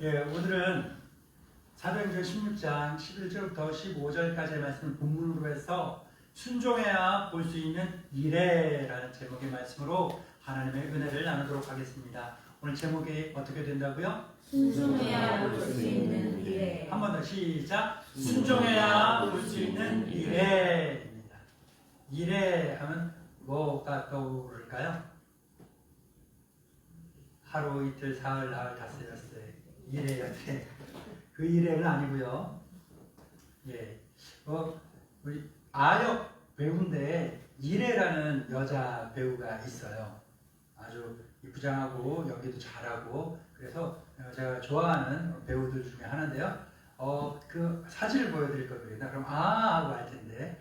예, 오늘은 사도행전 16장 11절부터 15절까지의 말씀을 본문으로 해서 순종해야 볼 수 있는 이레라는 제목의 말씀으로 하나님의 은혜를 나누도록 하겠습니다. 오늘 제목이 어떻게 된다고요? 순종해야 볼 수 있는 이레. 한 번 더 시작. 순종해야 볼 수 있는 이레입니다. 이레 하면 뭐가 떠오를까요? 하루 이틀 사흘 나흘 닷새 엿새 이레 엿새 그 이레는 아니고요. 예, 우리 아역 배우인데 이레라는 여자 배우가 있어요. 아주 부장하고 연기도 잘하고 그래서 제가 좋아하는 배우들 중에 하나인데요. 그 사진을 보여드릴 거거든요. 그럼 하고 알 텐데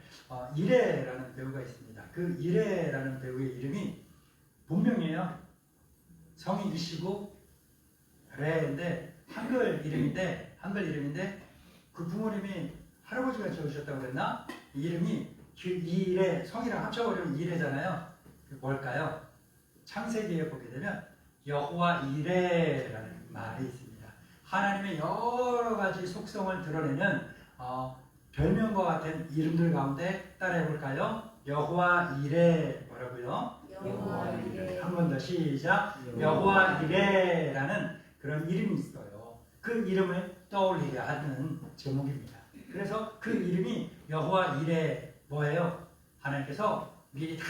이레라는 배우가 있습니다. 그 이레라는 배우의 이름이 본명이에요. 성이 이시고 레인데 한글 이름인데 그 부모님이 할아버지가 지어주셨다고 그랬나? 이름이 이레 성이랑 합쳐버리면 이레잖아요. 뭘까요? 창세기에 보게 되면 여호와 이레라는 말이 있습니다. 하나님의 여러 가지 속성을 드러내는 별명과 같은 이름들 가운데 따라해볼까요? 여호와 이레 뭐라고요? 여호와 이레. 한 번 더 시작. 여호와 이레라는 그런 이름이 있어요. 그 이름을 떠올리게 하는 제목입니다. 그래서 그 이름이 여호와 이레 뭐예요? 하나님께서 미리 다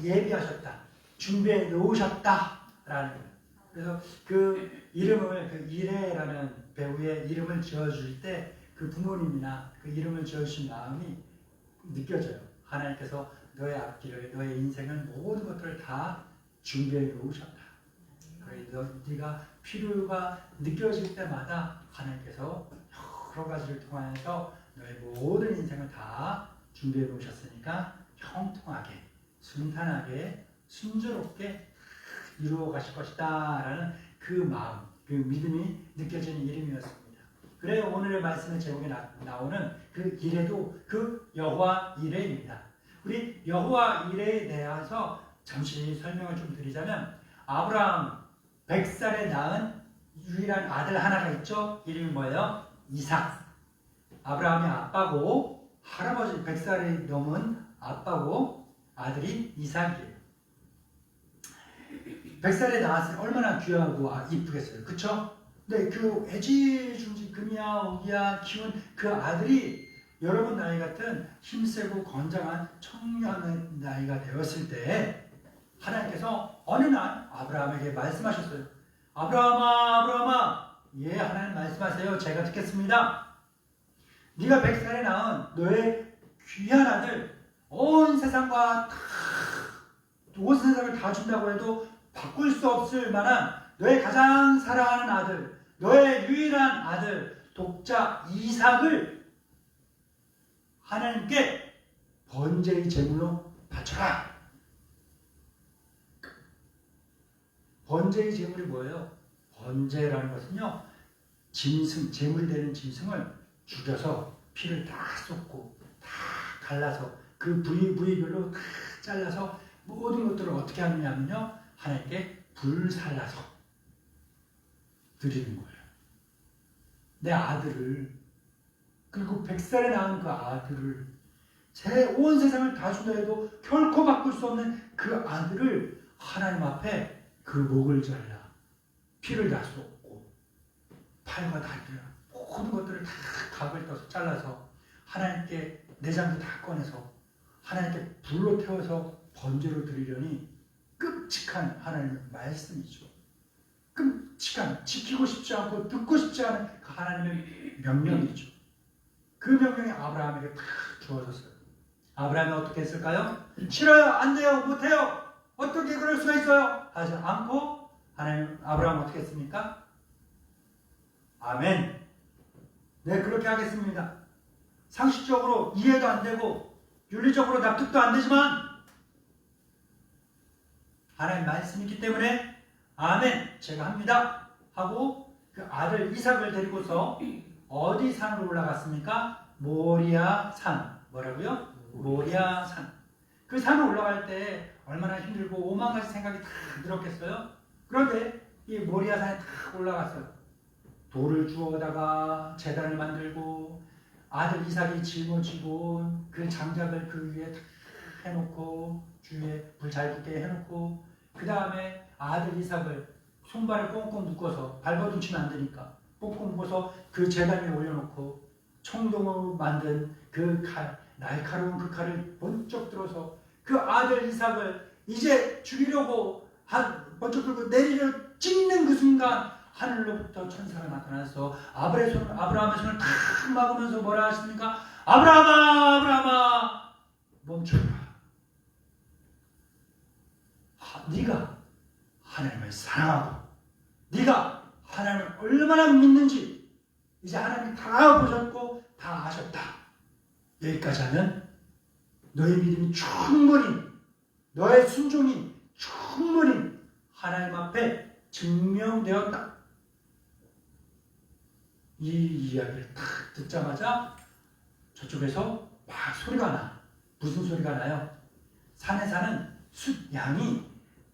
예비하셨다, 준비해 놓으셨다라는 거예요. 그래서 그 이름을 그 이레라는 배우의 이름을 지어줄 때 그 부모님이나 그 이름을 지어주신 마음이 느껴져요. 하나님께서 너의 앞길을, 너의 인생을 모든 것들을 다 준비해 놓으셨다. 네가 필요가 느껴질 때마다 하나님께서 여러 가지를 통하여서 너의 모든 인생을 다 준비해 놓으셨으니까 형통하게, 순탄하게, 순조롭게 이루어 가실 것이다 라는 그 마음, 그 믿음이 느껴지는 이름이었습니다. 그래 오늘의 말씀의 제목에 나오는 그 이레도 그 여호와 이레입니다. 우리 여호와 이레에 대해서 잠시 설명을 좀 드리자면 아브라함 100살에 낳은 유일한 아들 하나가 있죠. 이름이 뭐예요? 이삭. 아브라함의 아빠고 할아버지 100살이 넘은 아빠고 아들이 이삭이에요. 100살에 낳았으니 얼마나 귀하고 이쁘겠어요. 그쵸? 근데 그 애지중지 금이야 오기야 키운 그 아들이 여러분 나이 같은 힘세고 건장한 청년의 나이가 되었을 때 하나님께서 어느 날 아브라함에게 말씀하셨어요. 아브라함아 예 하나님 말씀하세요. 제가 듣겠습니다. 네가 100살에 낳은 너의 귀한 아들 온 세상을 다 준다고 해도 바꿀 수 없을 만한 너의 가장 사랑하는 아들, 너의 유일한 아들 독자 이삭을 하나님께 번제의 제물로 바쳐라. 번제의 제물이 뭐예요? 번제라는 것은요, 짐승, 제물되는 짐승을 죽여서 피를 다 쏟고 다 갈라서 그 부위별로 다 잘라서 모든 것들을 어떻게 하느냐면요, 하나님께 불살라서 드리는 거예요. 내 아들을, 그리고 100살에 낳은 그 아들을, 제 온 세상을 다 준다 해도 결코 바꿀 수 없는 그 아들을 하나님 앞에 그 목을 잘라 피를 다 쏟고 팔과 다리를 모든 것들을 다 각을 떠서 잘라서 하나님께 내장도 다 꺼내서 하나님께 불로 태워서 번제로 드리려니 끔찍한 하나님의 말씀이죠. 끔찍한, 지키고 싶지 않고 듣고 싶지 않은 그 하나님의 명령이죠. 그 명령이 아브라함에게 다 주어졌어요. 아브라함이 어떻게 했을까요? 싫어요, 안 돼요, 못해요, 어떻게 그럴 수가 있어요? 하지 않고 하나님, 아브라함 어떻게 했습니까? 아멘. 네, 그렇게 하겠습니다. 상식적으로 이해도 안 되고 윤리적으로 납득도 안 되지만 하나님 말씀이 있기 때문에 아멘, 제가 합니다 하고 그 아들 이삭을 데리고서 어디 산으로 올라갔습니까? 모리아 산. 뭐라고요? 모리아 산. 그 산을 올라갈 때 얼마나 힘들고 오만 가지 생각이 다 들었겠어요? 그런데 이 모리아 산에 다 올라갔어요. 돌을 주워다가 제단을 만들고 아들 이삭이 짊어지고 그 장작을 그 위에 다 해놓고 주위에 불 잘 붙게 해놓고 그 다음에 아들 이삭을 손발을 꽁꽁 묶어서 발버둥 치면 안 되니까 꽁꽁 묶어서 그 제단 위에 올려놓고 청동으로 만든 그 칼, 날카로운 그 칼을 번쩍 들어서 그 아들 이삭을 이제 죽이려고 번쩍 들고 내리려 찍는 그 순간 하늘로부터 천사가 나타나서 아브라함의 손을 탁 막으면서 뭐라 하십니까? 아브라함아, 아브라함아, 멈춰라. 네가 하나님을 사랑하고 네가 하나님을 얼마나 믿는지 이제 하나님이 다 보셨고 다 아셨다. 여기까지 하면 너의 믿음이 충분히, 너의 순종이 충분히 하나님 앞에 증명되었다. 이 이야기를 딱 듣자마자 저쪽에서 막 소리가 나. 무슨 소리가 나요? 산에 사는 숫양이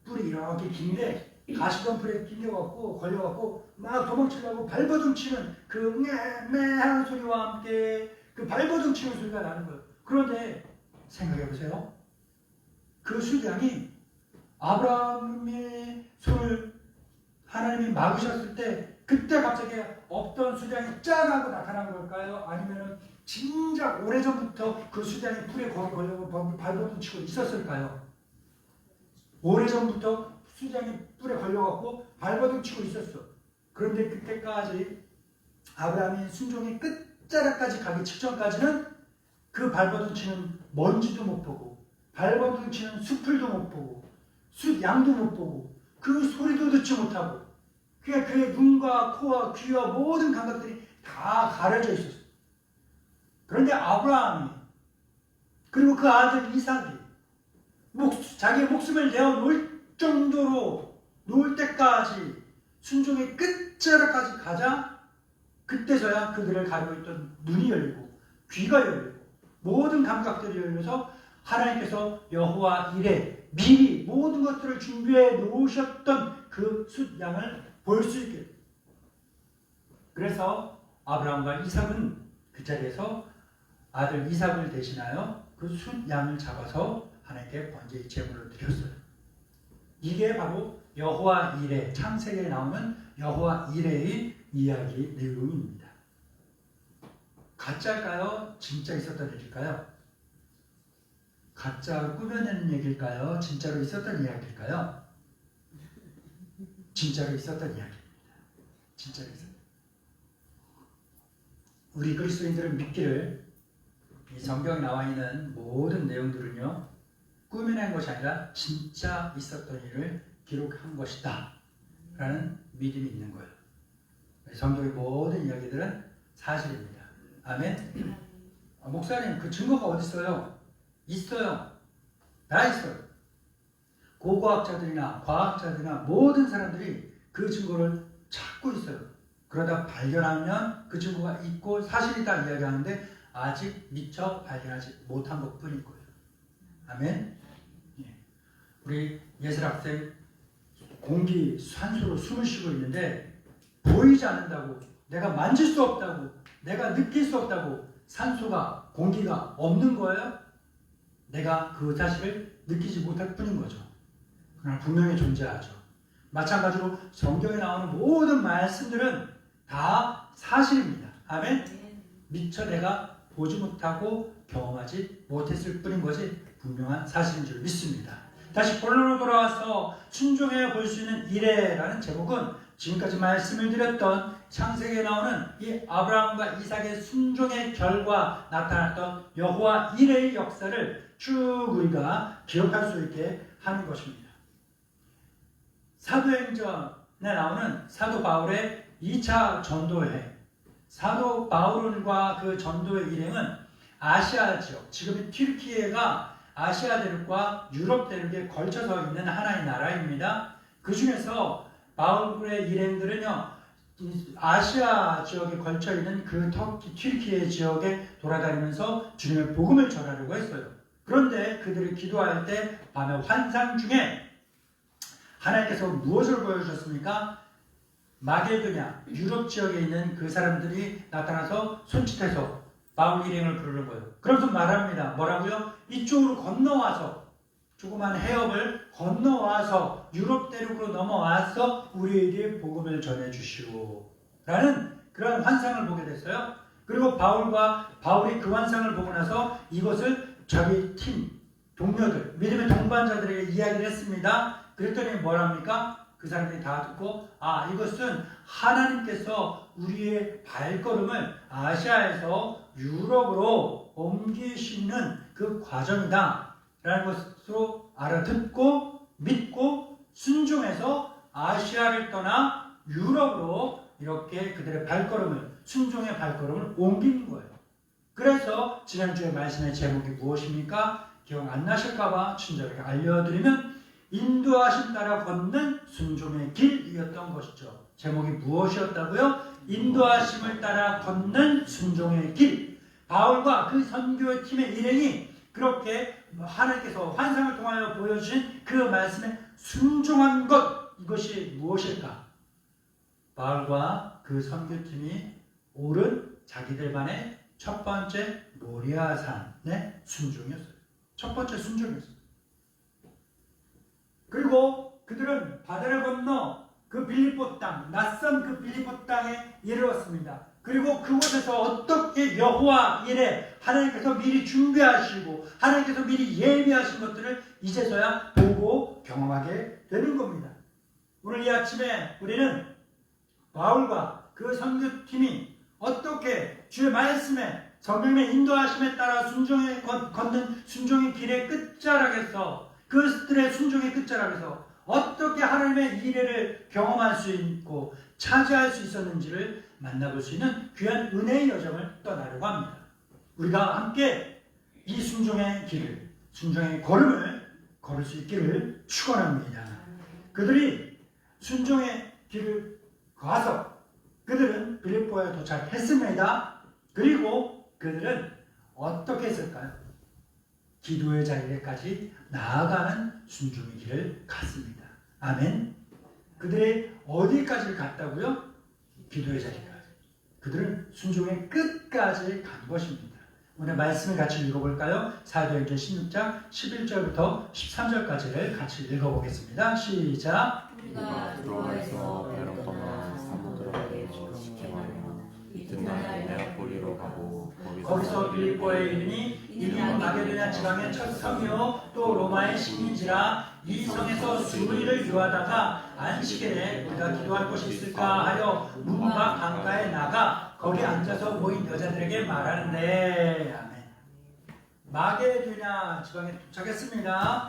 뿔이 이렇게 긴데 가시덤불에 끼려갖고 걸려갖고 막 도망치려고 발버둥 치는 그 매매하는 소리와 함께 그 발버둥 치는 소리가 나는 거예요. 그런데 생각해보세요. 그 숫양이 아브라함의 손을 하나님이 막으셨을 때 그때 갑자기 없던 수량이 짠 하고 나타난 걸까요? 아니면 진짜 오래전부터 그 수량이 뿔에 걸려고 발버둥 치고 있었을까요? 오래전부터 수량이 뿔에 걸려갖고 발버둥 치고 있었어. 그런데 그때까지 아브라함이 순종의 끝자락까지 가기 직전까지는 그 발버둥 치는 먼지도 못 보고 발버둥 치는 숲풀도 못 보고 숫양도 못 보고 그 소리도 듣지 못하고 그냥 그의 눈과 코와 귀와 모든 감각들이 다 가려져 있었어요. 그런데 아브라함이 그리고 그 아들 이삭이 자기의 목숨을 내어 놓을 정도로 놓을 때까지 순종의 끝자락까지 가자 그때서야 그들을 가리고 있던 눈이 열리고 귀가 열리고 모든 감각들이 열려서 하나님께서 여호와 이레 미리 모든 것들을 준비해 놓으셨던 그 숫양을 볼 수 있게. 그래서 아브라함과 이삭은 그 자리에서 아들 이삭을 대신하여 그 숫양을 잡아서 하나님께 번제의 제물을 드렸어요. 이게 바로 여호와 이레, 창세기에 나오는 여호와 이레의 이야기 내용입니다. 가짜일까요? 진짜 있었던 일일까요? 가짜 꾸며내는 얘기일까요? 진짜로 있었던 이야기일까요? 진짜로 있었던 이야기입니다. 진짜로 있었던. 우리 그리스도인들은 믿기를 이 성경에 나와 있는 모든 내용들은요 꾸며낸 것이 아니라 진짜 있었던 일을 기록한 것이다 라는 믿음이 있는 거예요. 성경의 모든 이야기들은 사실입니다. 아멘. 목사님 그 증거가 어디 있어요? 있어요. 다 있어요. 고고학자들이나 과학자들이나 모든 사람들이 그 증거를 찾고 있어요. 그러다 발견하면 그 증거가 있고 사실이다 이야기하는데 아직 미처 발견하지 못한 것뿐인 거예요. 아멘. 예. 우리 예슬학생 공기 산소로 숨을 쉬고 있는데 보이지 않는다고, 내가 만질 수 없다고, 내가 느낄 수 없다고 산소가 공기가 없는 거예요? 내가 그 사실을 느끼지 못할 뿐인 거죠. 그러나 분명히 존재하죠. 마찬가지로 성경에 나오는 모든 말씀들은 다 사실입니다. 아멘? 미처 내가 보지 못하고 경험하지 못했을 뿐인 것이 분명한 사실인 줄 믿습니다. 다시 본론으로 돌아와서 순종해 볼 수 있는 이레라는 제목은 지금까지 말씀을 드렸던 창세기에 나오는 이 아브라함과 이삭의 순종의 결과 나타났던 여호와 이레의 역사를 쭉 우리가 기억할 수 있게 하는 것입니다. 사도행전에 나오는 사도 바울의 2차 전도회, 사도 바울과 그 전도의 일행은 아시아 지역, 지금의 튀르키예가 아시아 대륙과 유럽 대륙에 걸쳐서 있는 하나의 나라입니다. 그 중에서 바울의 일행들은요, 아시아 지역에 걸쳐 있는 그 튀르키예 지역에 돌아다니면서 주님의 복음을 전하려고 했어요. 그런데 그들이 기도할 때 밤에 환상 중에 하나님께서 무엇을 보여주셨습니까? 마게도냐 유럽 지역에 있는 그 사람들이 나타나서 손짓해서 바울 일행을 부르는 거예요. 그러면서 말합니다. 뭐라고요? 이쪽으로 건너와서 조그만 해협을 건너와서 유럽 대륙으로 넘어와서 우리에게 복음을 전해주시오 라는 그런 환상을 보게 됐어요. 그리고 바울이 그 환상을 보고 나서 이것을 자기 팀 동료들, 믿음의 동반자들에게 이야기를 했습니다. 그랬더니 뭐랍니까? 그 사람들이 다 듣고 이것은 하나님께서 우리의 발걸음을 아시아에서 유럽으로 옮기시는 그 과정이다 라는 것으로 알아듣고 믿고 순종해서 아시아를 떠나 유럽으로 이렇게 그들의 발걸음을 순종의 발걸음을 옮기는 거예요. 그래서 지난주에 말씀의 제목이 무엇입니까? 기억 안 나실까봐 친절하게 알려드리면 인도하심 따라 걷는 순종의 길이었던 것이죠. 제목이 무엇이었다고요? 인도하심을 따라 걷는 순종의 길. 바울과 그 선교팀의 일행이 그렇게 하나님께서 환상을 통하여 보여주신 그 말씀에 순종한 것, 이것이 무엇일까? 바울과 그 선교팀이 오른 자기들만의 첫 번째 모리아산의 순종이었어요. 첫 번째 순종이었어요. 그리고 그들은 바다를 건너 그 빌립보 땅, 낯선 그 빌립보 땅에 이르렀습니다. 그리고 그곳에서 어떻게 여호와 이레 하나님께서 미리 준비하시고 하나님께서 미리 예비하신 것들을 이제서야 보고 경험하게 되는 겁니다. 오늘 이 아침에 우리는 바울과 그 선교팀이 어떻게 주의 말씀에 성령의 인도하심에 따라 걷는 순종의 길의 끝자락에서 그들의 순종의 끝자락에서 어떻게 하나님의 이래를 경험할 수 있고 차지할 수 있었는지를 만나볼 수 있는 귀한 은혜의 여정을 떠나려고 합니다. 우리가 함께 이 순종의 길을, 순종의 걸음을 걸을 수 있기를 축원합니다. 그들이 순종의 길을 가서 그들은 빌립보에 도착했습니다. 그리고 그들은 어떻게 했을까요? 기도의 자리에까지 나아가는 순종의 길을 갔습니다. 아멘. 그들이 어디까지 갔다고요? 기도의 자리까지. 그들은 순종의 끝까지 간 것입니다. 오늘 말씀을 같이 읽어볼까요? 사도행전 16장 11절부터 13절까지를 같이 읽어보겠습니다. 시작. 우리가 드로아에서 배로 떠나 사모드라에 직행하여 이튿날 네아폴리로 가고 거기서 빌립보에 이르니 이는 마게도냐 지방의 첫 성이요 또 로마의 식민지라. 이 성에서 수리를 유하다가 안식일에 우리가 기도할 곳이 있을까 하여 문 밖 강가에 나가 거기 앉아서 모인 여자들에게 말하는데. 아멘. 마게도냐 지방에 도착했습니다.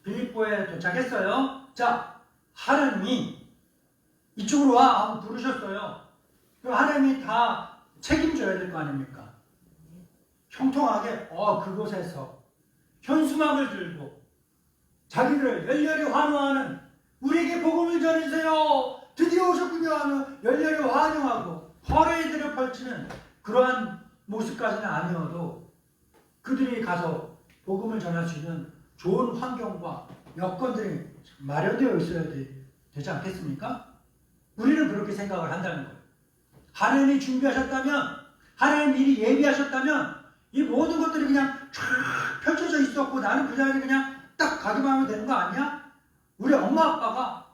빌립보에 도착했어요. 자, 하나님이 이쪽으로 와 하고 부르셨어요. 그럼 하나님이 다 책임져야 될 거 아닙니까? 형통하게 그곳에서 현수막을 들고 자기들을 열렬히 환호하는, 우리에게 복음을 전해주세요, 드디어 오셨군요 하며 열렬히 환영하고 화레이들을 펼치는 그러한 모습까지는 아니어도 그들이 가서 복음을 전할 수 있는 좋은 환경과 여건들이 마련되어 있어야 되지 않겠습니까? 우리는 그렇게 생각을 한다는 거예요. 하나님이 준비하셨다면, 하나님 미리 예비하셨다면 이 모든 것들이 그냥 쫙 펼쳐져 있었고 나는 그 자리에 그냥 딱 가기만 하면 되는 거 아니야? 우리 엄마 아빠가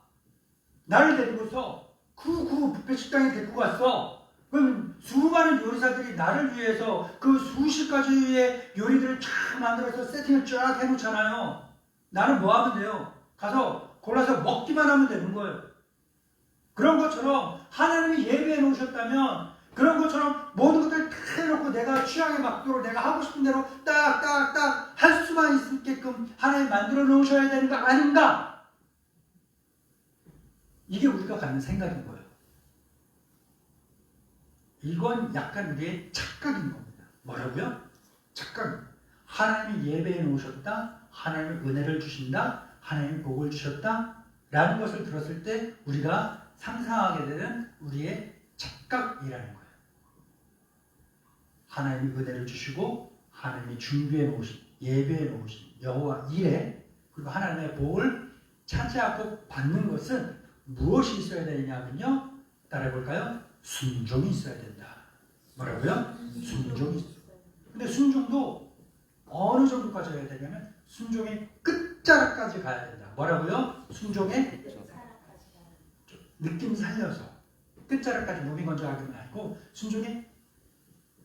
나를 데리고서 그 뷔페 식당에 데리고 갔어. 그럼 수많은 요리사들이 나를 위해서 그 수십 가지의 요리들을 쫙 만들어서 세팅을 쫙 해놓잖아요. 나는 뭐 하면 돼요? 가서 골라서 먹기만 하면 되는 거예요. 그런 것처럼 하나님이 예배해 놓으셨다면 그런 것처럼 모든 것들을 다 해놓고 내가 취향에 맞도록 내가 하고 싶은 대로 딱딱딱 할 수만 있게끔 하나님 만들어 놓으셔야 되는 거 아닌가? 이게 우리가 갖는 생각인 거예요. 이건 약간 우리의 착각인 겁니다. 뭐라고요? 착각. 하나님이 예배해 놓으셨다, 하나님이 은혜를 주신다, 하나님이 복을 주셨다 라는 것을 들었을 때 우리가 상상하게 되는 우리의 착각이라는 거예요. 하나님이 은혜를 주시고 하나님이 준비해 놓으신, 예배해 놓으신 여호와 이레, 그리고 하나님의 복을 차지하고 받는 것은 무엇이 있어야 되냐면요, 따라해볼까요? 순종이 있어야 된다. 뭐라고요? 순종이 있어요. 근데 순종도 어느 정도까지 해야 되냐면 순종의 끝자락까지 가야 된다. 뭐라고요? 순종의 느낌 살려서 끝자락까지 무빙 건조 하기만 하고 순종의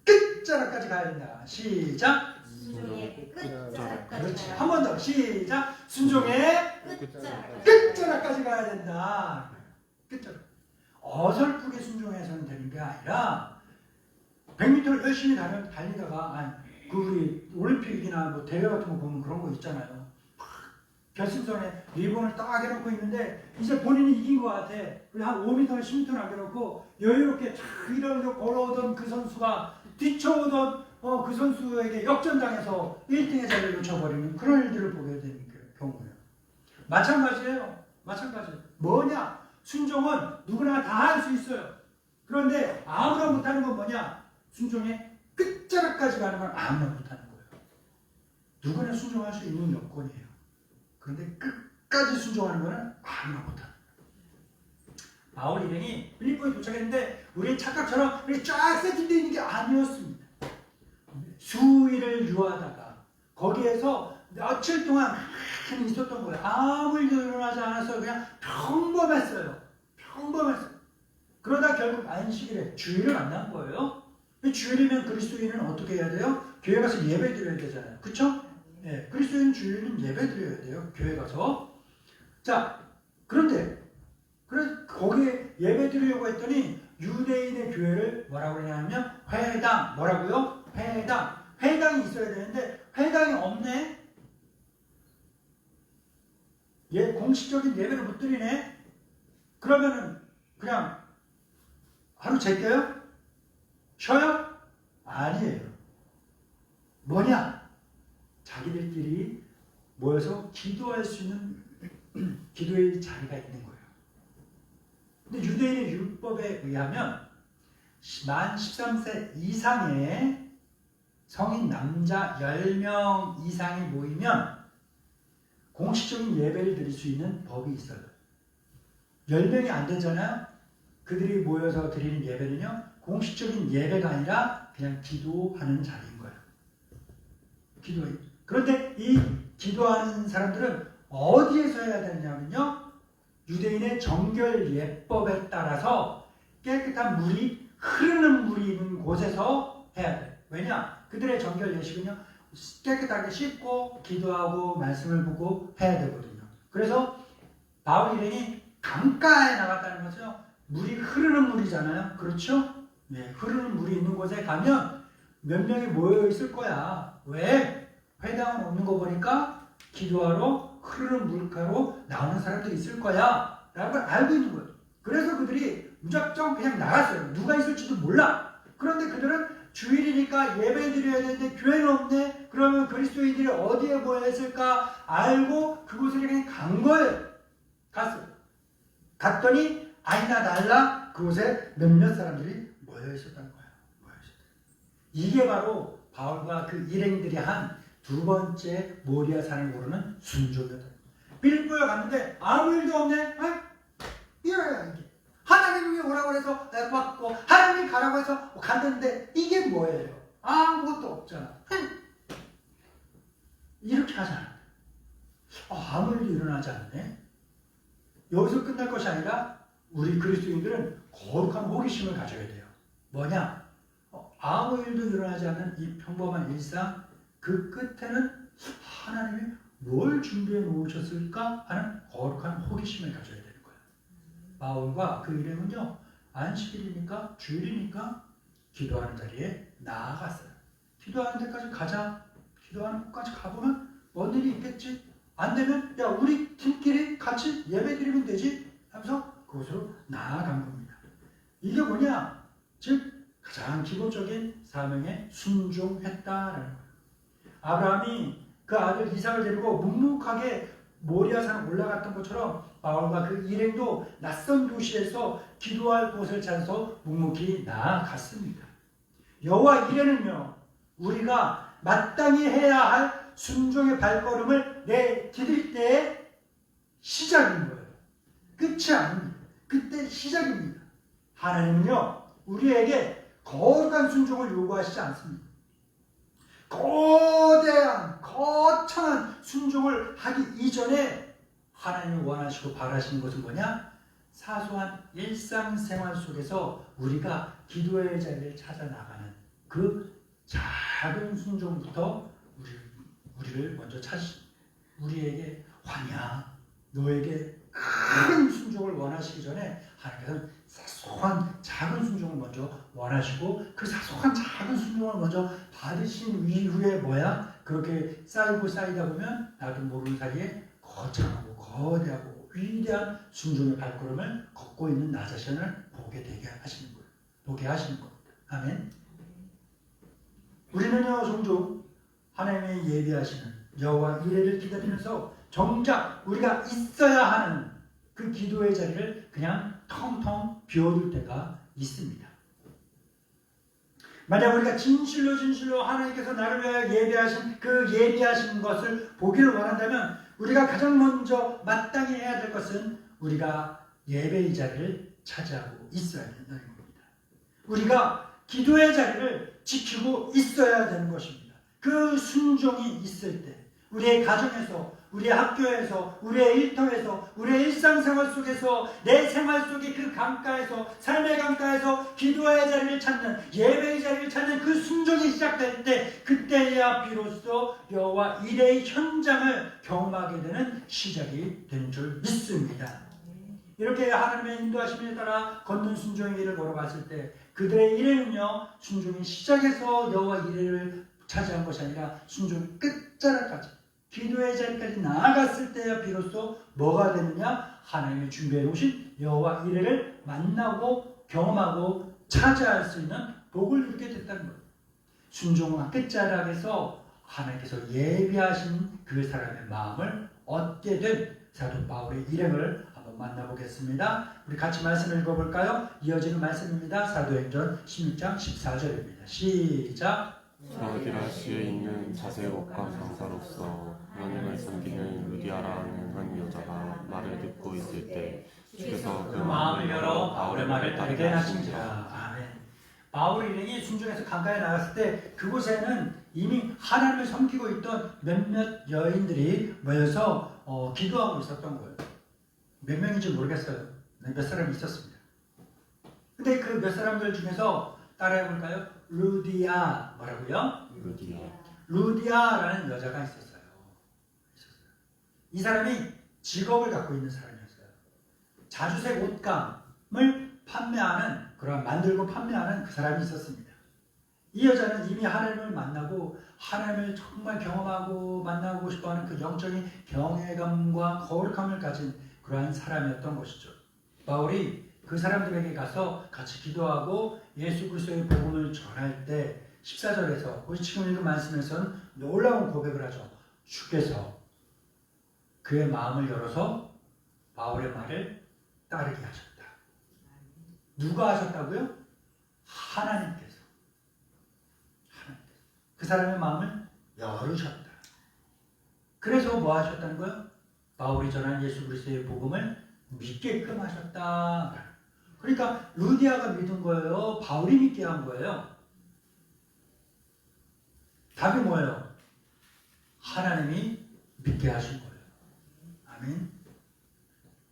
끝자락까지 가야 된다. 시작. 순종의 끝자락까지. 그렇지. 한 번 더. 시작. 순종의 끝자락까지. 끝자락까지 가야 된다. 끝자락. 어설프게 순종해서는 되는 게 아니라 100m를 열심히 달리다가 그 우리 올림픽이나 뭐 대회 같은 거 보면 그런 거 있잖아요. 결승선에 리본을 딱 해놓고 있는데 이제 본인이 이긴 것 같아. 그리고 한 5m, 10m 남겨놓고 여유롭게 쫙 이러면서 걸어오던 그 선수가 뒤쳐오던 그 선수에게 역전당해서 1등의 자리를 놓쳐버리는 그런 일들을 보게 되는 경우예요. 마찬가지예요. 마찬가지. 뭐냐? 순종은 누구나 다 할 수 있어요. 그런데 아무나 못하는 건 뭐냐? 순종의 끝자락까지 가는 건 아무나 못하는 거예요. 누구나 순종할 수 있는 여건이에요. 그런데 끝까지 순종하는 거는 아무나 못하는 거예요. 바울 일행이 빌립보에 도착했는데 우리 착각처럼 우리 쫙 세팅되어 있는 게 아니었습니다. 수일을 유하다가 거기에서 며칠 동안 가만히 있었던 거예요. 아무 일도 일어나지 않았어요. 그냥 평범했어요. 평범했어요. 그러다 결국 안식일에 주일을 만난 거예요. 주일이면 그리스도인은 어떻게 해야 돼요? 교회 가서 예배 드려야 되잖아요. 그쵸? 네, 그리스도인 주일은 예배 드려야 돼요. 교회 가서. 자, 그런데 거기에 예배 드리려고 했더니 유대인의 교회를 뭐라고 그러냐면 회당. 뭐라고요? 회당. 회당이 있어야 되는데 회당이 없네. 공식적인 예배를 못 드리네. 그러면은 그냥 하루 제껴요? 쉬어요? 아니에요. 뭐냐? 자기들끼리 모여서 기도할 수 있는 기도의 자리가 있는 거예요. 근데 유대인의 율법에 의하면 만 13세 이상의 성인 남자 10명 이상이 모이면 공식적인 예배를 드릴 수 있는 법이 있어요. 10명이 안 되잖아요. 그들이 모여서 드리는 예배는요. 공식적인 예배가 아니라 그냥 기도하는 자리인 거예요. 그런데 이 기도하는 사람들은 어디에서 해야 되느냐면요. 유대인의 정결 예법에 따라서 깨끗한 물이 흐르는 물이 있는 곳에서 해야 돼요. 왜냐? 그들의 정결 예식은요. 깨끗하게 씻고 기도하고 말씀을 보고 해야 되거든요. 그래서 바울 일행이 강가에 나갔다는 것은요. 물이 흐르는 물이잖아요. 그렇죠? 네, 흐르는 물이 있는 곳에 가면 몇 명이 모여 있을 거야. 왜? 회당은 없는 거 보니까 기도하러 흐르는 물가로 나오는 사람들이 있을 거야. 라는 걸 알고 있는 거예요. 그래서 그들이 무작정 그냥 나갔어요. 누가 있을지도 몰라. 그런데 그들은 주일이니까 예배 드려야 되는데 교회는 없네. 그러면 그리스도인들이 어디에 모여 있을까 알고 그곳에 그냥 간 거예요. 갔어요. 갔더니 아니나 달라 그곳에 몇몇 사람들이 모여 있었다는 거예요. 이게 바로 바울과 그 일행들이 한 두 번째 모리아 산을 오르는 순종이었다. 빌립보에 갔는데 아무 일도 없네. 이래야 이게. 하나님이 오라고 해서 내가 왔고 하나님이 가라고 해서 갔는데 이게 뭐예요? 아무것도 없잖아. 이렇게 하잖아. 아무 일도 일어나지 않네. 여기서 끝날 것이 아니라 우리 그리스도인들은 거룩한 호기심을 가져야 돼요. 뭐냐? 아무 일도 일어나지 않는 이 평범한 일상 그 끝에는 하나님이 뭘 준비해 놓으셨을까 하는 거룩한 호기심을 가져야 되는 거예요. 바울과 그 일행은요. 안식일이니까 주일이니까 기도하는 자리에 나아갔어요. 기도하는 데까지 가자. 기도하는 곳까지 가보면 뭔 일이 있겠지. 안 되면 야 우리 팀끼리 같이 예배드리면 되지 하면서 그곳으로 나아간 겁니다. 이게 뭐냐? 즉 가장 기본적인 사명에 순종했다라는 거예요. 아브라함이 그 아들 이삭을 데리고 묵묵하게 모리아산에 올라갔던 것처럼 바울과 그 일행도 낯선 도시에서 기도할 곳을 찾아서 묵묵히 나아갔습니다. 여호와 이레는요. 우리가 마땅히 해야 할 순종의 발걸음을 내디딜 때의 시작인 거예요. 끝이 아닙니다. 그때 시작입니다. 하나님은요 우리에게 거룩한 순종을 요구하시지 않습니다. 거대한 거창한 순종을 하기 이전에 하나님이 원하시고 바라시는 것은 뭐냐? 사소한 일상생활 속에서 우리가 기도의 자리를 찾아 나가는 그 작은 순종부터 우리를 먼저 찾으시, 우리에게 환야, 너에게 큰 순종을 원하시기 전에 하나님께서는 사소한 작은 순종을 먼저 원하시고 그 사소한 작은 순종을 먼저 받으신 이후에 뭐야? 그렇게 쌓이고 쌓이다 보면 나도 모르는 사이에 거창하고 거대하고 위대한 순종의 발걸음을 걷고 있는 나 자신을 보게 되게 하시는 거예요. 보게 하시는 겁니다. 아멘. 우리는요 종종 하나님의 예비하시는 여호와 이레를 기다리면서 정작 우리가 있어야 하는 그 기도의 자리를 그냥 텅텅 비워둘 때가 있습니다. 만약 우리가 진실로 하나님께서 나를 위하여 예배하신 그 예비하신 것을 보기를 원한다면 우리가 가장 먼저 마땅히 해야 될 것은 우리가 예배의 자리를 차지하고 있어야 된다는 겁니다. 우리가 기도의 자리를 지키고 있어야 되는 것입니다. 그 순종이 있을 때 우리의 가정에서, 우리의 학교에서, 우리의 일터에서, 우리의 일상생활 속에서, 내 생활 속의 그 강가에서, 삶의 강가에서 기도의 자리를 찾는, 예배의 자리를 찾는 그 순종이 시작될 때 그때야 비로소 여호와 이레의 현장을 경험하게 되는 시작이 되는 줄 믿습니다. 이렇게 하나님의 인도하심에 따라 걷는 순종의 길을 걸어갔을 때 그들의 일에는요 순종이 시작해서 여호와 이레를 차지한 것이 아니라 순종의 끝자락까지 기도의 자리까지 나아갔을 때야 비로소 뭐가 되느냐? 하나님의 준비해 놓으신 여호와 이레를 만나고 경험하고 차지할 수 있는 복을 누리게 됐다는 거예요. 순종과 끝자락에서 하나님께서 예비하신 그 사람의 마음을 얻게 된 사도 바울의 일행을 한번 만나보겠습니다. 우리 같이 말씀을 읽어볼까요? 이어지는 말씀입니다. 사도행전 16장 14절입니다. 시작. 스라기라시에 있는 자세옥과 장사로서 하나님을 섬기는 루디아라는 한 여자가 말을 듣고 있을 때 주께서 그 마음을 열어 바울의 말을 따르게 하신지라. 아멘. 바울 일행이 순종해서 강가에 나갔을 때 그곳에는 이미 하나님을 섬기고 있던 몇몇 여인들이 모여서 기도하고 있었던 거예요. 몇 명인지 모르겠어요. 몇 사람이 있었습니다. 근데 그 몇 사람들 중에서 따라해볼까요? 루디아 뭐라고요? 루디아라는 여자가 있었어요. 이 사람이 직업을 갖고 있는 사람이었어요. 자주색 옷감을 판매하는 그런 만들고 판매하는 그 사람이 있었습니다. 이 여자는 이미 하나님을 만나고 하나님을 정말 경험하고 만나고 싶어하는 그 영적인 경외감과 거룩함을 가진 그러한 사람이었던 것이죠. 바울이 그 사람들에게 가서 같이 기도하고 예수 그리스도의 복음을 전할 때 14절에서 우리 지금 읽은 말씀에서는 놀라운 고백을 하죠. 주께서 그의 마음을 열어서 바울의 말을 따르게 하셨다. 누가 하셨다고요? 하나님께서. 그 사람의 마음을 열으셨다. 그래서 뭐 하셨다는 거예요? 바울이 전한 예수 그리스도의 복음을 믿게끔 하셨다. 그러니까 루디아가 믿은 거예요? 바울이 믿게 한 거예요? 답이 뭐예요? 하나님이 믿게 하신 거예요. 아멘.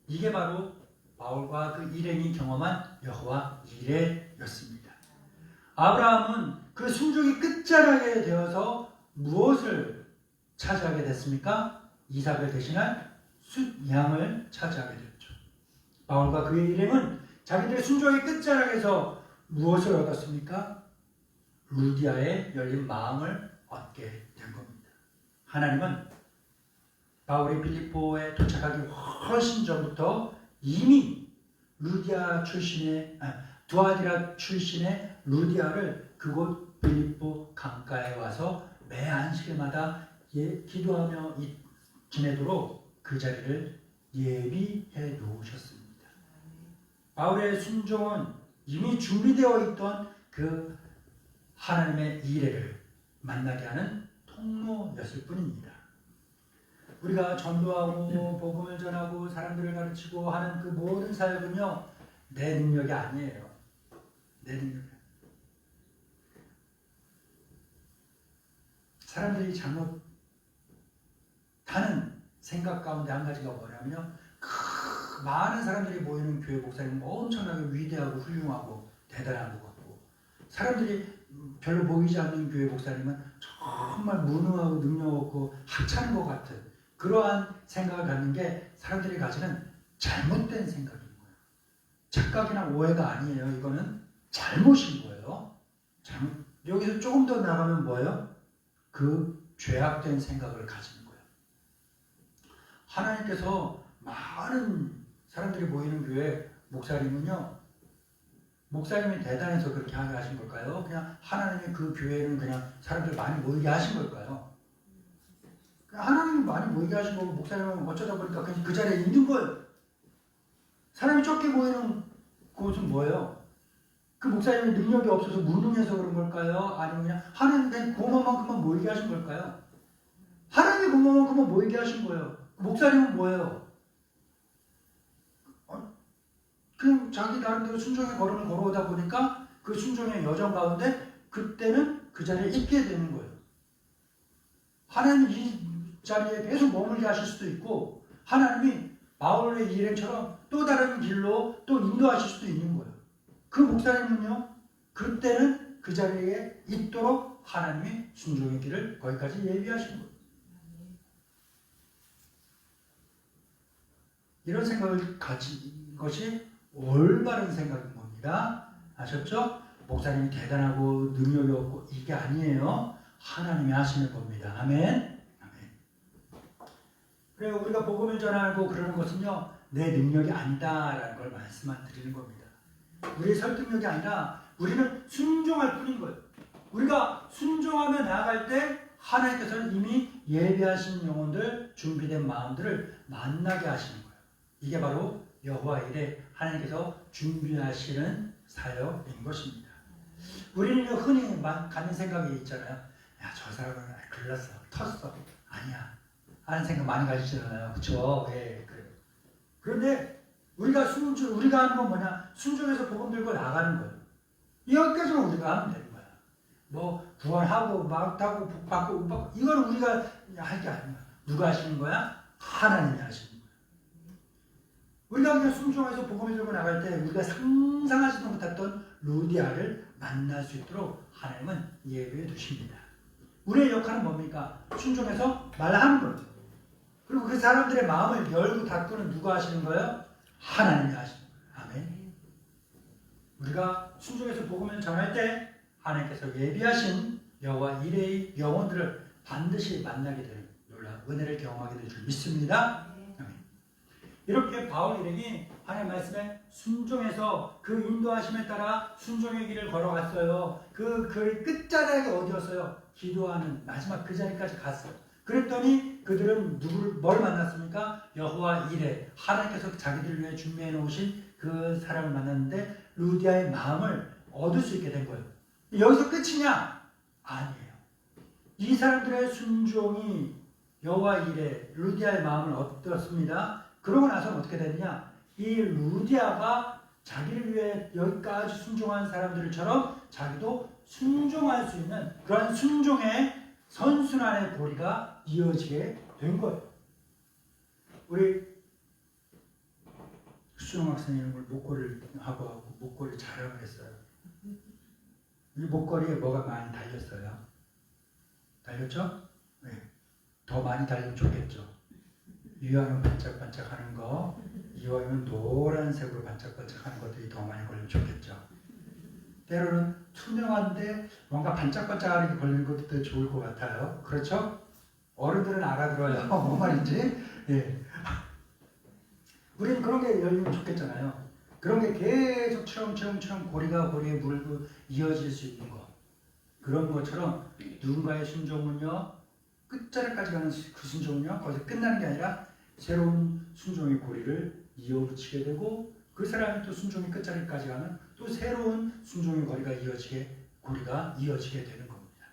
이게 바로 바울과 그 일행이 경험한 여호와 이레였습니다. 아브라함은 그 순종이 끝자락에 되어서 무엇을 차지하게 됐습니까? 이삭을 대신할 숫양을 차지하게 됐죠. 바울과 그의 일행은 자기들의 순종의 끝자락에서 무엇을 얻었습니까? 루디아의 열린 마음을 얻게 된 겁니다. 하나님은 바울이 빌립보에 도착하기 훨씬 전부터 이미 두아디라 출신의 루디아를 그곳 빌립보 강가에 와서 매 안식일마다 기도하며 지내도록 그 자리를 예비해 놓으셨습니다. 바울의 순종은 이미 준비되어 있던 그 하나님의 이레를 만나게 하는 통로였을 뿐입니다. 우리가 전도하고 복음을 전하고 사람들을 가르치고 하는 그 모든 사역은요 내 능력이 아니에요. 내 능력이. 사람들이 잘못하는 생각 가운데 한 가지가 뭐냐면요. 많은 사람들이 모이는 교회 목사님은 엄청나게 위대하고 훌륭하고 대단한 것 같고, 사람들이 별로 보이지 않는 교회 목사님은 정말 무능하고 능력 없고 하찮은 것 같은 그러한 생각을 갖는 게 사람들이 가지는 잘못된 생각인 거예요. 착각이나 오해가 아니에요. 이거는 잘못인 거예요. 여기서 조금 더 나가면 뭐예요? 그 죄악된 생각을 가지는 거예요. 하나님께서 많은 사람들이 모이는 교회 목사님은요, 목사님이 대단해서 그렇게 하게 하신 걸까요? 그냥 하나님이 그 교회는 그냥 사람들 많이 모이게 하신 걸까요? 하나님이 많이 모이게 하신 거고, 목사님은 어쩌다 보니까 그냥 그 자리에 있는 거예요. 사람이 적게 모이는 곳은 뭐예요? 그 목사님이 능력이 없어서 무능해서 그런 걸까요? 아니면 그냥 하나님 그냥 그것만큼만 모이게 하신 걸까요? 하나님이 그것만큼만 모이게 하신 거예요. 목사님은 뭐예요? 그냥 자기 나름대로 순종의 걸음을 걸어오다 보니까 그 순종의 여정 가운데 그때는 그 자리에 있게 되는 거예요. 하나님이 이 자리에 계속 머물게 하실 수도 있고, 하나님이 바울의 일행처럼 또 다른 길로 또 인도하실 수도 있는 거예요. 그 목사님은요, 그때는 그 자리에 있도록 하나님이 순종의 길을 거기까지 예비하신 거예요. 이런 생각을 가진 것이 올바른 생각인 겁니다. 아셨죠? 목사님이 대단하고 능력이 없고 이게 아니에요. 하나님이 하시는 겁니다. 아멘. 아멘. 그래서 우리가 복음을 전하고 그러는 것은요, 내 능력이 아니다라는 걸 말씀만 드리는 겁니다. 우리의 설득력이 아니라 우리는 순종할 뿐인 거예요. 우리가 순종하며 나아갈 때 하나님께서는 이미 예비하신 영혼들, 준비된 마음들을 만나게 하시는 거예요. 이게 바로 여호와 일에 하나님께서 준비하시는 사역인 것입니다. 우리는 흔히 갖는 생각이 있잖아요. 야, 저 사람은 글렀어, 텄어, 아니야 하는 생각 많이 가지잖아요. 그렇죠? 예, 그래요. 그런데 우리가 하는 건 뭐냐? 순종해서 복음 들고 나가는 거예요. 여기까지만 우리가 하면 되는 거야. 뭐 구원하고 막다고 복받고 못 받고 이건 우리가 할 게 아니야. 누가 하시는 거야? 하나님이 하시는 거야. 우리가 그냥 순종해서 복음을 들고 나갈 때 우리가 상상하지도 못했던 루디아를 만날 수 있도록 하나님은 예배해 두십니다. 우리의 역할은 뭡니까? 순종해서 말하는 거예요. 그리고 그 사람들의 마음을 열고 닫고는 누가 하시는 거예요? 하나님이 하시는 거예요. 아멘. 우리가 순종해서 복음을 전할 때 하나님께서 예비하신 여호와 이레의 영혼들을 반드시 만나게 되는 놀라운 은혜를 경험하게 될 줄 믿습니다. 아멘. 이렇게 바울 일행이 하나님 말씀에 순종해서 그 인도하심에 따라 순종의 길을 걸어갔어요. 그 끝자락이 어디였어요? 기도하는 마지막 그 자리까지 갔어요. 그랬더니 그들은 뭘 만났습니까? 여호와 이레, 하나님께서 자기들을 위해 준비해 놓으신 그 사람을 만났는데 루디아의 마음을 얻을 수 있게 된 거예요. 여기서 끝이냐? 아니에요. 이 사람들의 순종이 여호와 이레, 루디아의 마음을 얻었습니다. 그러고 나서는 어떻게 되느냐? 이 루디아가 자기를 위해 여기까지 순종한 사람들처럼 자기도 순종할 수 있는 그런 순종의 선순환의 고리가 이어지게 된 거예요. 우리 수능 학생이 목걸이를 하고 목걸이 자랑을 했어요. 이 목걸이에 뭐가 많이 달렸어요? 달렸죠? 네. 더 많이 달리면 좋겠죠. 유화는 반짝반짝하는 거, 이왕이면 노란색으로 반짝반짝하는 것들이 더 많이 걸리면 좋겠죠. 때로는 투명한데 뭔가 반짝반짝하는 게 걸리는 것도 더 좋을 것 같아요. 그렇죠? 어른들은 알아들어요. 뭔 말인지. 예. 우리는 그런 게 열리면 좋겠잖아요. 그런 게 계속 처럼 고리가 고리에 물고 이어질 수 있는 거. 그런 것처럼 누군가의 순종은요, 끝자락까지 가는 그 순종은요, 거기서 끝나는 게 아니라 새로운 순종의 고리를 이어붙이게 되고, 그 사람이 또 순종의 끝자리까지 가면 또 새로운 순종의 고리가 이어지게 되는 겁니다.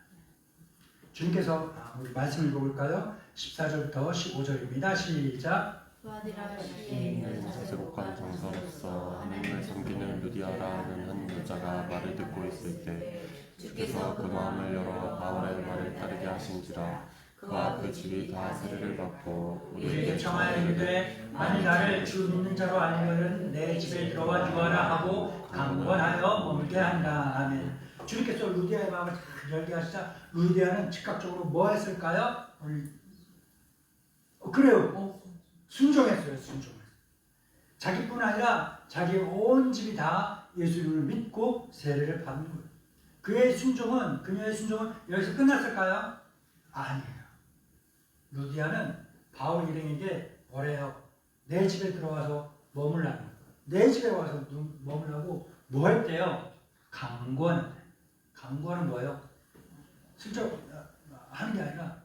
주님께서 우리 말씀 읽어볼까요? 14절부터 15절입니다. 시작. 지혜 있는 자제복한 장사로서 하나님을 섬기는 루디아라는 한 여자가 말을 듣고 있을 때 주께서 그 마음을 열어 바울의 말을 따르게 하신지라. 그와 그 집이 다 세례를 받고 우리에게 청하여 이르되 만일 나를 주 믿는 자로 알거든 내 집에 들어와 주하라 하고 강권하여 머물게 한다. 아멘. 주님께서 루디아의 마음을 다 열게 하시자 루디아는 즉각적으로 뭐 했을까요? 그래요. 순종했어요. 순종했어요. 자기뿐 아니라 자기 온 집이 다 예수님을 믿고 세례를 받는 거예요. 그녀의 순종은 여기서 끝났을까요? 아니에요. 루디아는 바울 일행에게 뭐래요? 내 집에 들어와서 머물라는 거예요. 내 집에 와서 머물라고 뭐 했대요? 강권. 강권은 뭐예요? 슬쩍 하는 게 아니라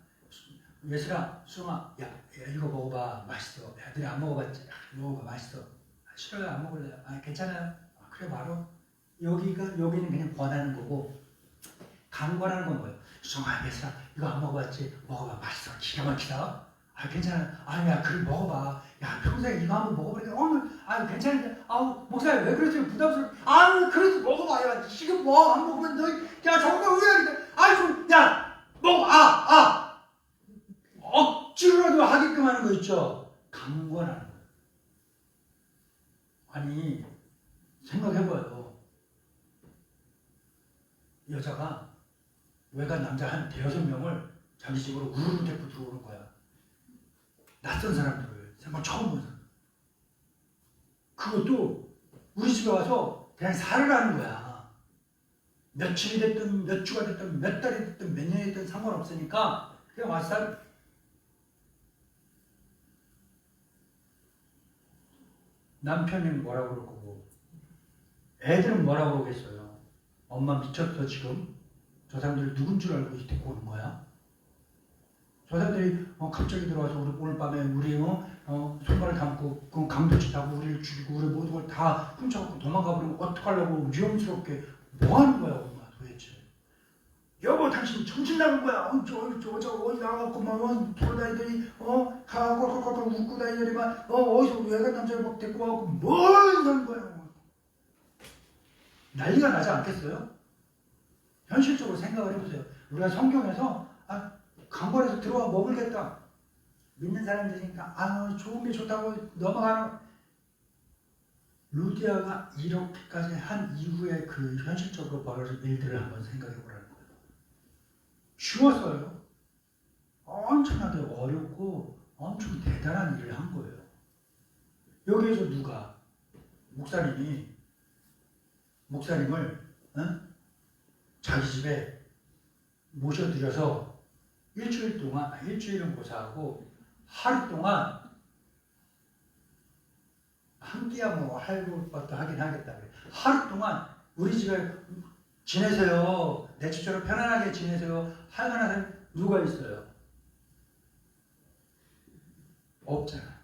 예슬아, 수영아, 야 이거 먹어봐. 맛있어. 애들이 안 먹어봤지? 먹어봐. 맛있어. 싫어요. 안 먹을래요. 괜찮아요. 그래 바로 여기는 그냥 권하는 거고 강권하는 건 뭐예요? 수영아, 예슬아, 이거 안 먹어봤지? 먹어봐. 맛있어. 기가 막히다. 괜찮아. 야, 그래 먹어봐. 야, 평생 이거 한번 먹어보니까 오늘 괜찮은데. 목사님 왜 그러세요? 부담스러워. 그래도 먹어봐. 야, 지금 뭐 안 먹으면 너, 야, 정말 후회하는데. 야, 먹어. 억지로라도 하게끔 하는 거 있죠. 강권하는 거예요. 아니, 생각해봐요. 여자가 외간 남자 한 5-6명을 자기 집으로 우르르 데리고 들어오는 거야. 낯선 사람들을 생각 처음 본 사람. 그것도 우리 집에 와서 그냥 살을 하는 거야. 며칠이 됐든 몇 주가 됐든 몇 달이 됐든 몇 년이 됐든 상관없으니까 그냥 와서 살. 남편이 뭐라고 그럴 거고 애들은 뭐라고 그러겠어요. 엄마 미쳤어 지금. 저 사람들이 누군 줄 알고 데리고 오는 거야? 저 사람들이 갑자기 들어와서 오늘 밤에 우리 손발을 감고 그 강도치 타고 우리를 죽이고 우리 모든 걸 다 훔쳐갖고 도망가 버리면 어떡하려고 위험스럽게 뭐 하는 거야 엄마 도대체. 여보 당신 정신 나간 거야. 저 어디 나가갖고 막 돌아다니더니 꼴꼴꼴 웃고 다니더니만 어디서 외간 남자를 막 데리고 와갖고 뭘 하는 거야. 난리가 나지 않겠어요? 현실적으로 생각을 해보세요. 우리가 성경에서 강권해서 들어와 머물겠다. 믿는 사람들이니까 좋은 게 좋다고 넘어가는. 루디아가 이렇게까지 한 이후에 그 현실적으로 벌어진 일들을 한번 생각해 보라는 거예요. 쉬웠어요. 엄청나게 어렵고 엄청 대단한 일을 한 거예요. 여기에서 누가 목사님을 자기 집에 모셔들여서 일주일은 고사하고 하루 동안 한 끼야 뭐 할 것도 하긴 하겠다. 하루 동안 우리 집에 지내세요. 내 집처럼 편안하게 지내세요. 할 만한 사람 누가 있어요? 없잖아.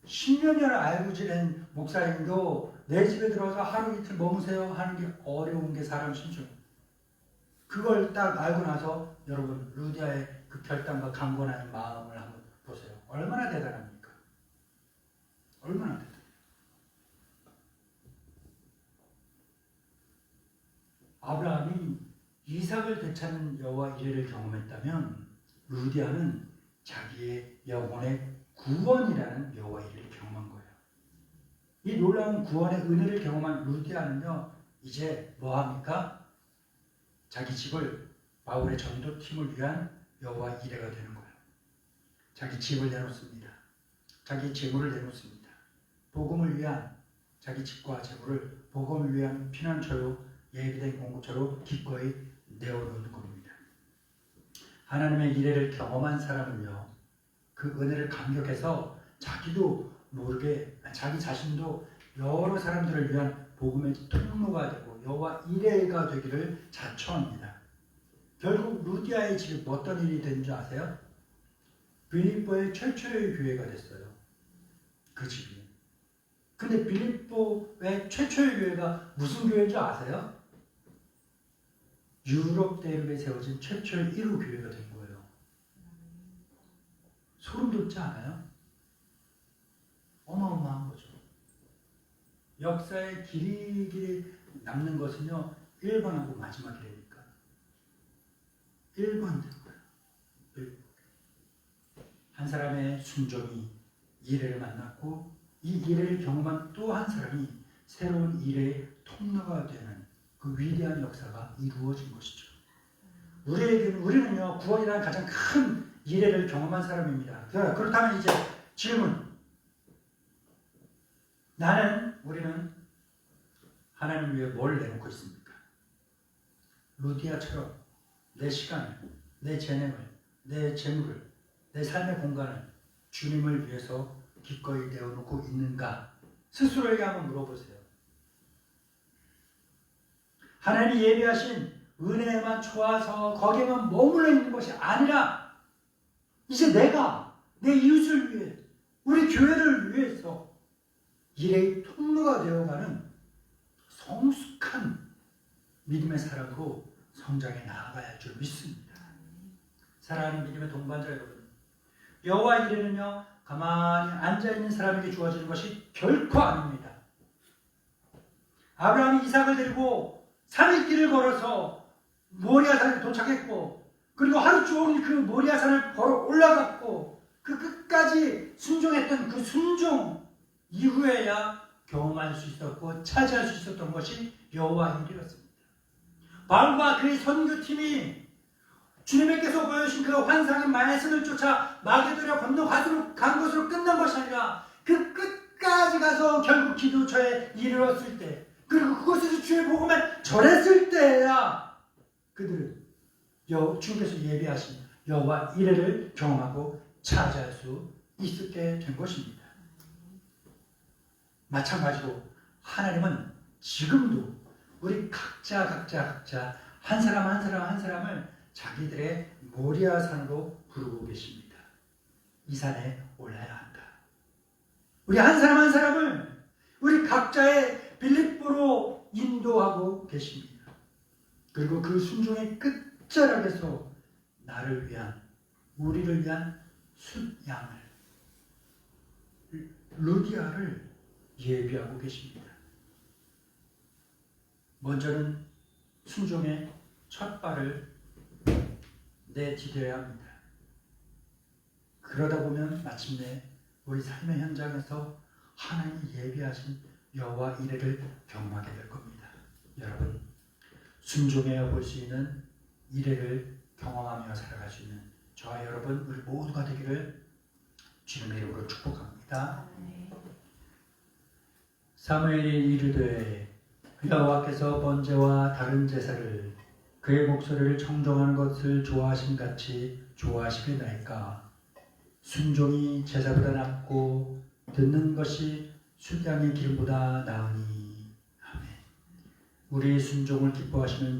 10년을 알고 지낸 목사님도 내 집에 들어와서 하루 이틀 머무세요 하는 게 어려운 게 사람 심정. 그걸 딱 알고 나서 여러분 루디아의 그 결단과 강권하는 마음을 한번 보세요. 얼마나 대단합니까? 얼마나 대단해요. 아브라함이 이삭을 되찾는 여호와 이레를 경험했다면 루디아는 자기의 영혼의 구원이라는 여호와 이레를 경험한 거예요. 이 놀라운 구원의 은혜를 경험한 루디아는요 이제 뭐합니까? 자기 집을 바울의 전도팀을 위한 여호와 이레가 되는 거예요. 자기 집을 내놓습니다. 자기 재물을 내놓습니다. 복음을 위한 자기 집과 재물을 복음을 위한 피난처로 예비된 공급처로 기꺼이 내어놓는 겁니다. 하나님의 이레를 경험한 사람은요 그 은혜를 감격해서 자기도 모르게 자기 자신도 여러 사람들을 위한 복음의 통로가 되고 여호와 이레가 되기를 자처합니다. 결국 루디아의 집에 어떤 일이 된 줄 아세요? 빌립보의 최초의 교회가 됐어요. 그 집이. 근데 빌립보의 최초의 교회가 무슨 교회인 줄 아세요? 유럽 대륙에 세워진 최초의 1호 교회가 된 거예요. 소름 돋지 않아요? 어마어마한 거죠. 역사에 길이 남는 것은요 1번하고 마지막이라니까. 1번 된 거예요. 한 사람의 순종이 이래를 만났고 이 이래를 경험한 또 한 사람이 새로운 이래의 통로가 되는 그 위대한 역사가 이루어진 것이죠. 우리는요 구원이라는 가장 큰 이래를 경험한 사람입니다. 그렇다면 이제 질문. 우리는 하나님을 위해 뭘 내놓고 있습니까? 루디아처럼 내 시간을, 내 재능을, 내 재물을, 내 삶의 공간을 주님을 위해서 기꺼이 내어놓고 있는가? 스스로에게 한번 물어보세요. 하나님이 예비하신 은혜에만 좋아서 거기에만 머물러 있는 것이 아니라 이제 내가 내 이웃을 위해 우리 교회를 위해서 일의 통로가 되어가는 성숙한 믿음의 사람으로 성장해 나아가야 할 줄 믿습니다. 사랑하는 믿음의 동반자 여러분, 여호와 이레는요 가만히 앉아있는 사람에게 주어지는 것이 결코 아닙니다. 아브라함이 이삭을 데리고 3일 길을 걸어서 모리아산에 도착했고 그리고 하루 종일 그 모리아산을 걸어 올라갔고 그 끝까지 순종했던 그 순종 이후에야 경험할 수 있었고 차지할 수 있었던 것이 여호와 일이었습니다. 바울과 그의 선교팀이 주님께서 보여주신 그 환상의 말씀을 쫓아 마게도냐 건너 간 것으로 끝난 것이 아니라 그 끝까지 가서 결국 기도처에 이르렀을 때 그리고 그곳에서 주의 복음을 전했을 때야 그들은 주님께서 예비하신 여호와 이레를 경험하고 차지할 수 있게 된 것입니다. 마찬가지로 하나님은 지금도 우리 각자 한 사람을 자기들의 모리아산으로 부르고 계십니다. 이 산에 올라야 한다. 우리 한 사람을 우리 각자의 빌립보로 인도하고 계십니다. 그리고 그 순종의 끝자락에서 나를 위한 우리를 위한 숫양을 루디아를 예비하고 계십니다. 먼저는 순종의 첫 발을 내디뎌야 합니다. 그러다 보면 마침내 우리 삶의 현장에서 하나님이 예비하신 여호와 이레를 경험하게 될 겁니다. 여러분, 순종해 볼 수 있는 이레를 경험하며 살아갈 수 있는 저와 여러분 우리 모두가 되기를 주님의 이름으로 축복합니다. 사무엘이 이르되 여호와께서 번제와 다른 제사를 그의 목소리를 청종하는 것을 좋아하신 같이 좋아하시겠나이까. 순종이 제사보다 낫고 듣는 것이 숫양의 기름보다 나으니. 아멘. 우리의 순종을 기뻐하시는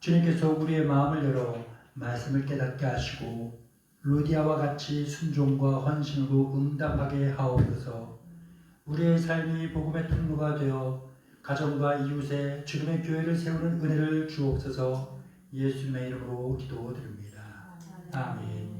주님께서 우리의 마음을 열어 말씀을 깨닫게 하시고 루디아와 같이 순종과 헌신으로 응답하게 하옵소서. 우리의 삶이 복음의 통로가 되어 가정과 이웃에 주님의 교회를 세우는 은혜를 주옵소서. 예수님의 이름으로 기도드립니다. 아멘.